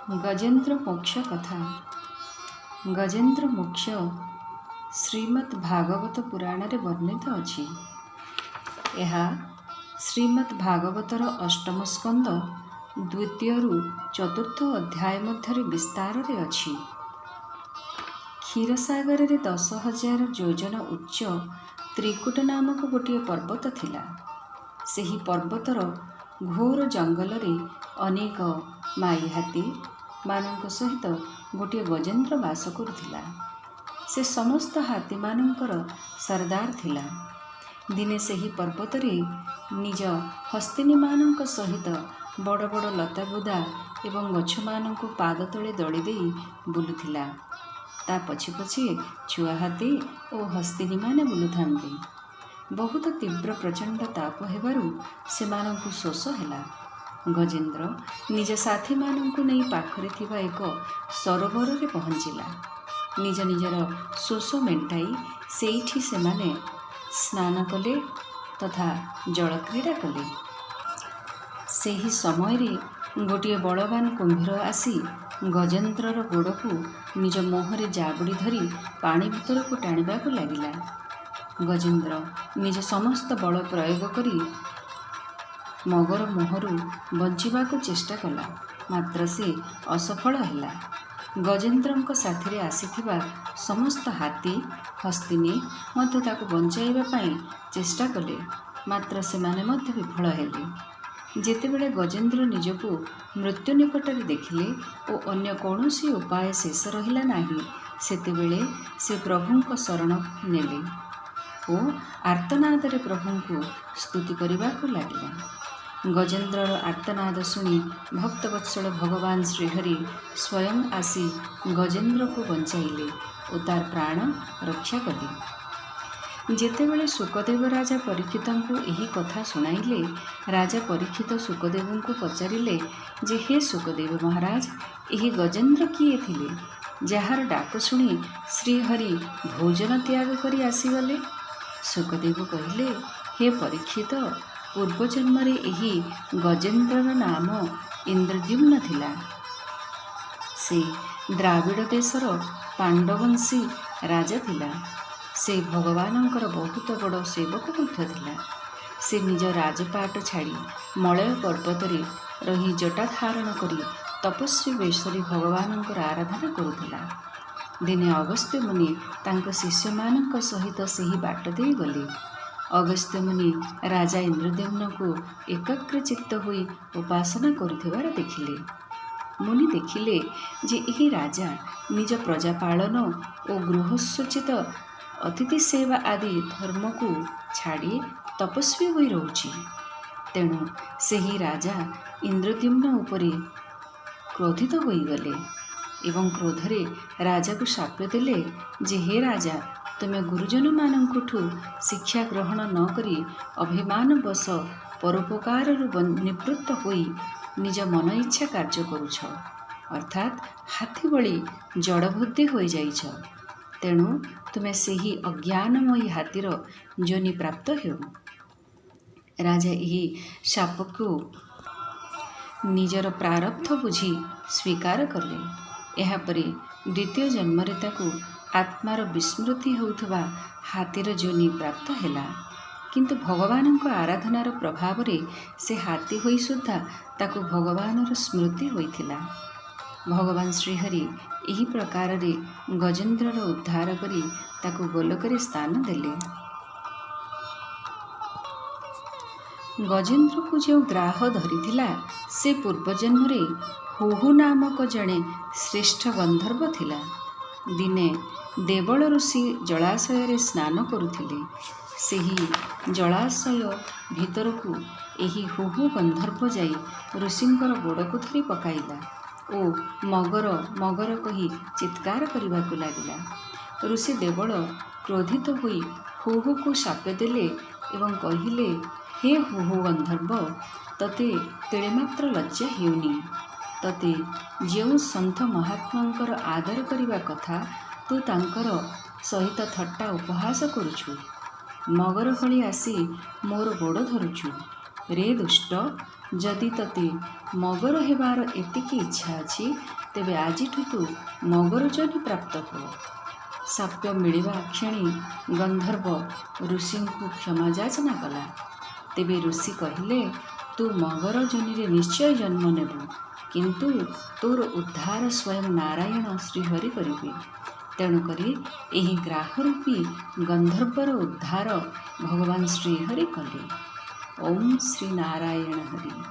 गजेन्द्र मोक्ष कथा। गजेन्द्र मोक्ष श्रीमद् भागवत पुराण रे वर्णित अछि। यह श्रीमद् भागवतर अष्टम स्कंद द्वितीय रु चतुर्थ अध्याय मध्य विस्तार रे अछि। क्षीरसागर रे 10,000 योजन उच्च त्रिकुट नामक गोटे पर्वत थिला। सेही पर्वतर घोर जंगल रे अनेक माई हाथी मानक सहित गोटे गजेन्द्र बास करुथिला। से समस्त हाथी मानकर सरदार थिला। दिने सेही पर्वत रे निज हस्तिनी मानक सहित बड़ बड़ लता बुदा एवं गछ मानक पाद तले दड़ी देई बुलुथिला। ता पछे पछे छुआ हाथी ओ हस्तिनी माने बुलुथांती। बहुत तीव्र प्रचंड ताप हेबारु सेमानंकु शोष हेला। गजेन्द्र निज साथी मानंकु नहीं पाखरे थिबा एक सरोवर रे पहुंचिला। निज निजर शोष मेंटाई सेठी सेमाने स्नान कले तथा जल क्रीड़ा कले। सेही समय रे गोटे बलवान कुंभीर आसी गजेन्द्रर गोड़कू निज मोहरे जाबुड़ी धरी पानी भीतर को टाणिबाकू लागिला। गजेन्द्र निज समस्त बल प्रयोग करी मगर मोहरु बंचिबाकू चेष्टा कला, मात्र से असफल हेला। गजेन्द्रंक साथिरे आसीथिबा समस्त हाथी हस्तिनी मध्य ताकू बंचाइबा पई चेष्टा कले, मात्र सेमाने मध्य विफल हेले। जेतेबेले गजेन्द्र निजकू मृत्यु निकटरे देखिले ओ अन्य कौनसी उपाय शेष रहिला नाही, सेतेबेले से प्रभुंक शरण नेले ओ आर्तनादरे प्रभुंकु स्तुति करिबाकू लागिला। गजेन्द्रर आर्तनाद सुनी भक्तवत्सल भगवान श्रीहरि स्वयं आसी गजेन्द्र को बंचाइले और तार प्राण रक्षा कले। जेतेबेले सुकदेव राजा परीक्षितंकु एही कथा सुनाइले, राजा परीक्षित सुकदेवंकु पचारिले जे हे सुकदेव महाराज, एही गजेन्द्र किए थिले जार डाक सुनी श्रीहरि भोजन त्याग करी आसीगले? सुकदेव कहिले, हे परीक्षित, पूर्व जन्म रे एही गजेन्द्रर नाम इंद्रद्युम्न थिला। से द्राविड़ देशर पांडवंशी राजा थिला। से भगवानंकर बहुत बड़ सेवक मध्य थिला। से निज राजपाट छाड़ी मलय पर्वत रे रही जटा धारण करी तपस्वी बेशरी भगवानंकर आराधना करुथिला। दिने अगस्त्य मुनि तांक शिष्य मानक सहित सेही बाट देई गले। अगस्त्य मुनि राजा इंद्रद्युम्न को एकाग्र चित्त होई उपासना करुथिबार देखिले। मुनि देखिले जे एही राजा निज प्रजा पालन और गृहस्वचित अतिथि सेवा आदि धर्म को छाड़ी तपस्वी होई रहुछि। तेणु सेही राजा इंद्रद्युम्न उपरे क्रोधित होई गले एवं क्रोधरे राजा को शाप देले जे हे राजा, तुमे गुरुजन मानंकुठु शिक्षा ग्रहण न करी अभिमान वश परोपकार निवृत्त होई निज मन इच्छा कार्य करुछ, अर्थात हाथी बळी जड़ बुद्धि होई जाइछ। तेणु तुमे सेही अज्ञानमयी हाथीर जोनि प्राप्त हेउ। राजा एही शाप को निजर प्रारब्ध बुझी स्वीकार कले। एहा परे द्वितीय जन्म रे ताकू आत्मार विस्मृति होउथबा हाथीर जोनि प्राप्त हेला। किंतु भगवानंक आराधनार प्रभाव रे से हाथी होई सुद्धा ताकू भगवानर स्मृति होइथिला। भगवान श्रीहरि एही प्रकार रे गजेन्द्रर उद्धार करी ताकू गोलकरे स्थान देले। गजेन्द्र को जो ग्राह धरिथिला से पूर्वजन्म रे हुहु नामक जणे श्रेष्ठ गंधर्व थिला। दिने देवल ऋषि जलाशय रे स्नान करुथिले। सेही जलाशय भीतर को एही हुहु गंधर्व जाई ऋषिंकर गोड़को धरी पकाइला ओ मगर मगर कही चित्कार करिबाकू लागिला। ऋषि देवल क्रोधित होई हुहु को शाप देले एवं कहिले, हे हुहु गंधर्व, तते तिळेमात्र लज्जा हेउनी। तते जेउ संत महात्मांकर आदर करिबा कथा तू तांकर सहित थट्टा उपहास करुछु। मगर भली आसी मोर गोड़ धरुछु। रे दुष्ट, जदि तते मगर हेबार एतिकी इच्छा अछि तेबे आजिठु तू मगर जोनि प्राप्त हो। शाप्य मिलिबा क्षणी गंधर्व ऋषि को क्षमा याचना कला। तेबे ऋषि कहिले, तू मगर जोनिरे निश्चय जन्म नेबु, किंतु तोर उद्धार स्वयं नारायण श्रीहरि करिबे। तेणुकरी एही ग्राहरूपी गंधर्वर उद्धार भगवान श्रीहरि कले। ओम श्री नारायण हरि।